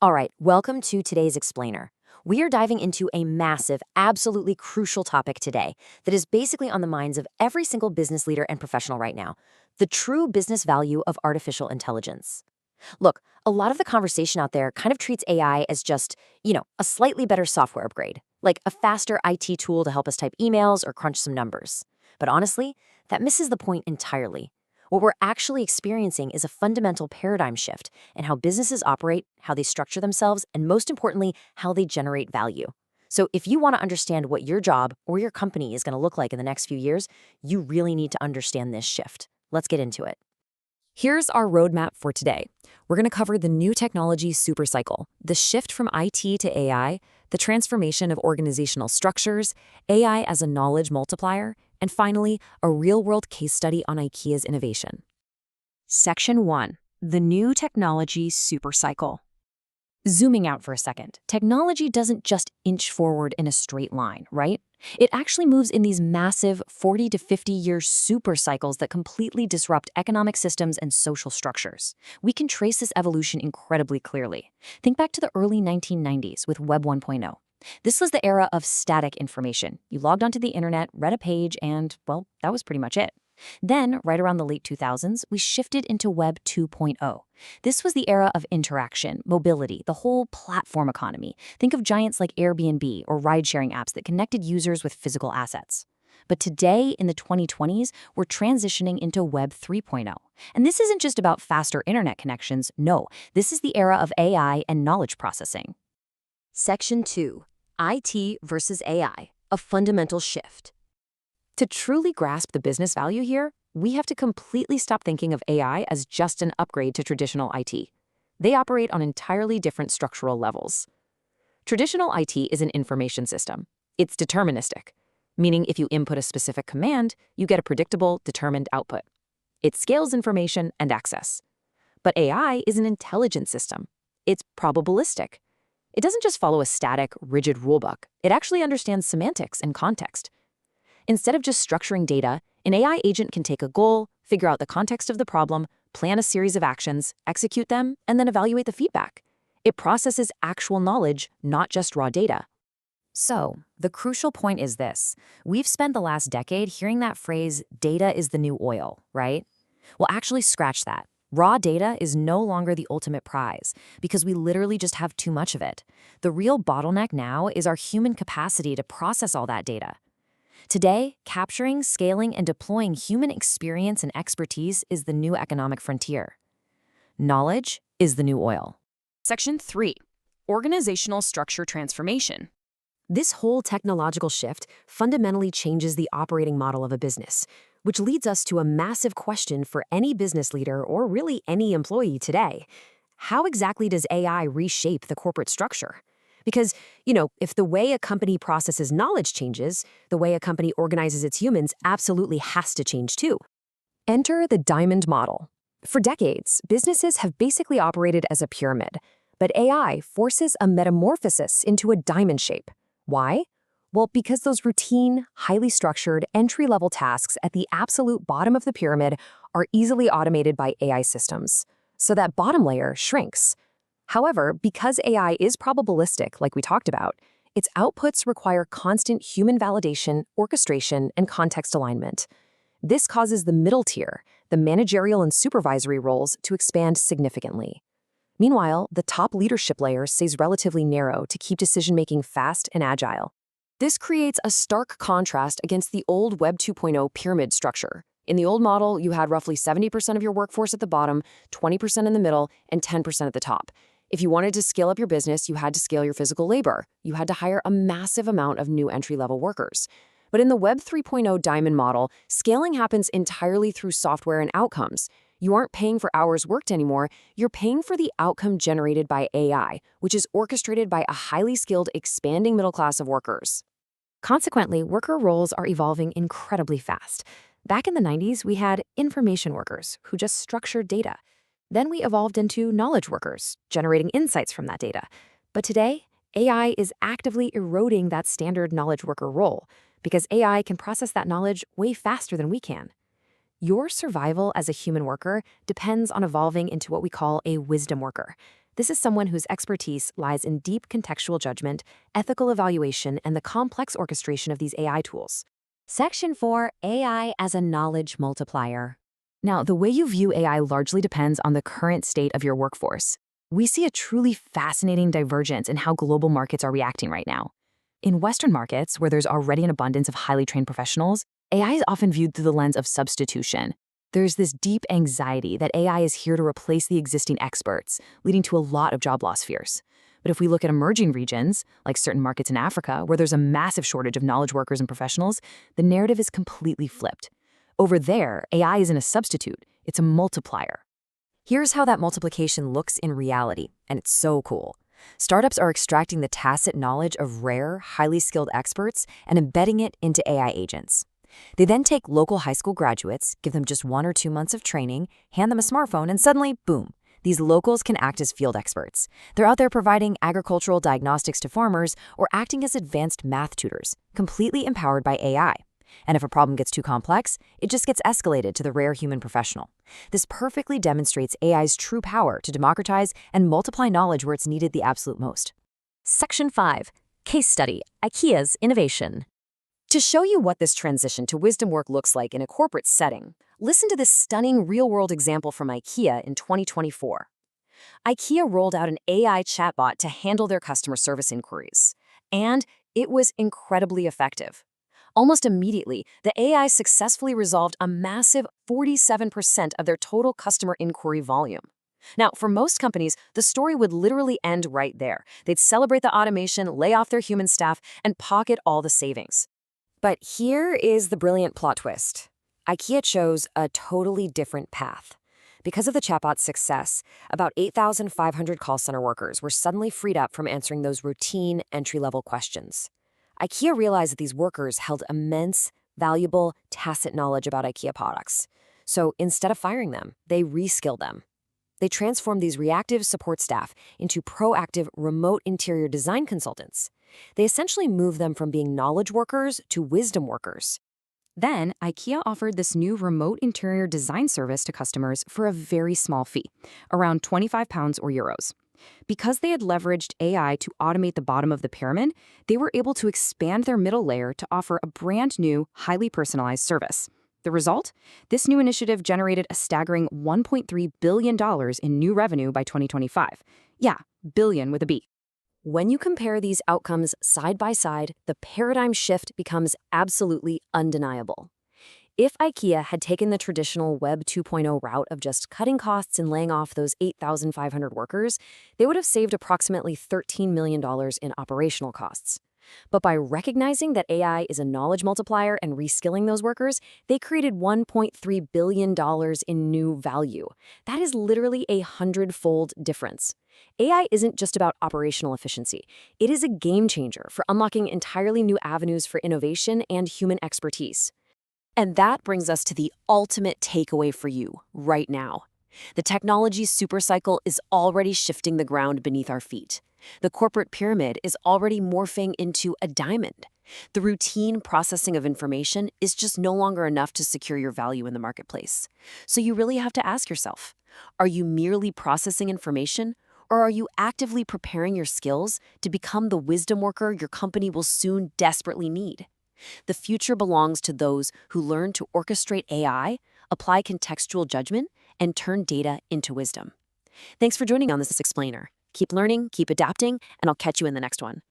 All right, welcome to today's explainer. We are diving into a massive, absolutely crucial topic today that is basically on the minds of every single business leader and professional right now: the true business value of artificial intelligence. Look, a lot of the conversation out there kind of treats AI as just, a slightly better software upgrade, like a faster IT tool to help us type emails or crunch some numbers. But honestly, that misses the point entirely. What we're actually experiencing is a fundamental paradigm shift in how businesses operate, how they structure themselves, and most importantly, how they generate value. So if you want to understand what your job or your company is going to look like in the next few years, you really need to understand this shift. Let's get into it. Here's our roadmap for today. We're going to cover the new technology supercycle, the shift from IT to AI, the transformation of organizational structures, AI as a knowledge multiplier, and finally, a real-world case study on IKEA's innovation. Section 1. The new technology supercycle. Zooming out for a second, technology doesn't just inch forward in a straight line, right? It actually moves in these massive 40 to 50-year super cycles that completely disrupt economic systems and social structures. We can trace this evolution incredibly clearly. Think back to the early 1990s with Web 1.0. This was the era of static information. You logged onto the internet, read a page, and, well, that was pretty much it. Then, right around the late 2000s, we shifted into Web 2.0. This was the era of interaction, mobility, the whole platform economy. Think of giants like Airbnb or ride-sharing apps that connected users with physical assets. But today, in the 2020s, we're transitioning into Web 3.0. And this isn't just about faster internet connections. No, this is the era of AI and knowledge processing. Section 2. IT versus AI, a fundamental shift. To truly grasp the business value here, we have to completely stop thinking of AI as just an upgrade to traditional IT. They operate on entirely different structural levels. Traditional IT is an information system. It's deterministic, meaning if you input a specific command, you get a predictable, determined output. It scales information and access. But AI is an intelligent system. It's probabilistic. It doesn't just follow a static, rigid rulebook. It actually understands semantics and context. Instead of just structuring data, an AI agent can take a goal, figure out the context of the problem, plan a series of actions, execute them, and then evaluate the feedback. It processes actual knowledge, not just raw data. So, the crucial point is this. We've spent the last decade hearing that phrase, data is the new oil, right? Well, actually scratch that. Raw data is no longer the ultimate prize because we literally just have too much of it. The real bottleneck now is our human capacity to process all that data. Today, capturing, scaling, and deploying human experience and expertise is the new economic frontier. Knowledge is the new oil. Section 3. Organizational structure transformation. This whole technological shift fundamentally changes the operating model of a business, which leads us to a massive question for any business leader or really any employee today. How exactly does AI reshape the corporate structure? Because, if the way a company processes knowledge changes, the way a company organizes its humans absolutely has to change too. Enter the diamond model. For decades, businesses have basically operated as a pyramid, but AI forces a metamorphosis into a diamond shape. Why? Well, because those routine, highly structured, entry-level tasks at the absolute bottom of the pyramid are easily automated by AI systems. So that bottom layer shrinks. However, because AI is probabilistic, like we talked about, its outputs require constant human validation, orchestration, and context alignment. This causes the middle tier, the managerial and supervisory roles, to expand significantly. Meanwhile, the top leadership layer stays relatively narrow to keep decision-making fast and agile. This creates a stark contrast against the old Web 2.0 pyramid structure. In the old model, you had roughly 70% of your workforce at the bottom, 20% in the middle, and 10% at the top. If you wanted to scale up your business, you had to scale your physical labor. You had to hire a massive amount of new entry-level workers. But in the Web 3.0 diamond model, scaling happens entirely through software and outcomes. You aren't paying for hours worked anymore, you're paying for the outcome generated by AI, which is orchestrated by a highly skilled, expanding middle class of workers. Consequently, worker roles are evolving incredibly fast. Back in the 90s, we had information workers who just structured data. Then we evolved into knowledge workers, generating insights from that data. But today, AI is actively eroding that standard knowledge worker role because AI can process that knowledge way faster than we can. Your survival as a human worker depends on evolving into what we call a wisdom worker. This is someone whose expertise lies in deep contextual judgment, ethical evaluation, and the complex orchestration of these AI tools. Section 4, AI as a knowledge multiplier. Now, the way you view AI largely depends on the current state of your workforce. We see a truly fascinating divergence in how global markets are reacting right now. In Western markets, where there's already an abundance of highly trained professionals, AI is often viewed through the lens of substitution. There's this deep anxiety that AI is here to replace the existing experts, leading to a lot of job loss fears. But if we look at emerging regions, like certain markets in Africa, where there's a massive shortage of knowledge workers and professionals, the narrative is completely flipped. Over there, AI isn't a substitute, it's a multiplier. Here's how that multiplication looks in reality, and it's so cool. Startups are extracting the tacit knowledge of rare, highly skilled experts and embedding it into AI agents. They then take local high school graduates, give them just 1 or 2 months of training, hand them a smartphone, and suddenly, boom, these locals can act as field experts. They're out there providing agricultural diagnostics to farmers or acting as advanced math tutors, completely empowered by AI. And if a problem gets too complex, it just gets escalated to the rare human professional. This perfectly demonstrates AI's true power to democratize and multiply knowledge where it's needed the absolute most. Section 5. Case Study, IKEA's Innovation. To show you what this transition to wisdom work looks like in a corporate setting, listen to this stunning real-world example from IKEA in 2024. IKEA rolled out an AI chatbot to handle their customer service inquiries, and it was incredibly effective. Almost immediately, the AI successfully resolved a massive 47% of their total customer inquiry volume. Now, for most companies, the story would literally end right there. They'd celebrate the automation, lay off their human staff, and pocket all the savings. But here is the brilliant plot twist. IKEA chose a totally different path. Because of the chatbot's success, about 8,500 call center workers were suddenly freed up from answering those routine, entry-level questions. IKEA realized that these workers held immense, valuable, tacit knowledge about IKEA products. So instead of firing them, they reskilled them. They transformed these reactive support staff into proactive remote interior design consultants. They essentially moved them from being knowledge workers to wisdom workers. Then, IKEA offered this new remote interior design service to customers for a very small fee, around £25 or euros. Because they had leveraged AI to automate the bottom of the pyramid, they were able to expand their middle layer to offer a brand new, highly personalized service. The result? This new initiative generated a staggering $1.3 billion in new revenue by 2025. Yeah, billion with a B. When you compare these outcomes side by side, the paradigm shift becomes absolutely undeniable. If IKEA had taken the traditional Web 2.0 route of just cutting costs and laying off those 8,500 workers, they would have saved approximately $13 million in operational costs. But by recognizing that AI is a knowledge multiplier and reskilling those workers, they created $1.3 billion in new value. That is literally a 100-fold difference. AI isn't just about operational efficiency. It is a game changer for unlocking entirely new avenues for innovation and human expertise. And that brings us to the ultimate takeaway for you right now. The technology supercycle is already shifting the ground beneath our feet. The corporate pyramid is already morphing into a diamond. The routine processing of information is just no longer enough to secure your value in the marketplace. So you really have to ask yourself, are you merely processing information, or are you actively preparing your skills to become the wisdom worker your company will soon desperately need? The future belongs to those who learn to orchestrate AI, apply contextual judgment, and turn data into wisdom. Thanks for joining on this explainer. Keep learning, keep adapting, and I'll catch you in the next one.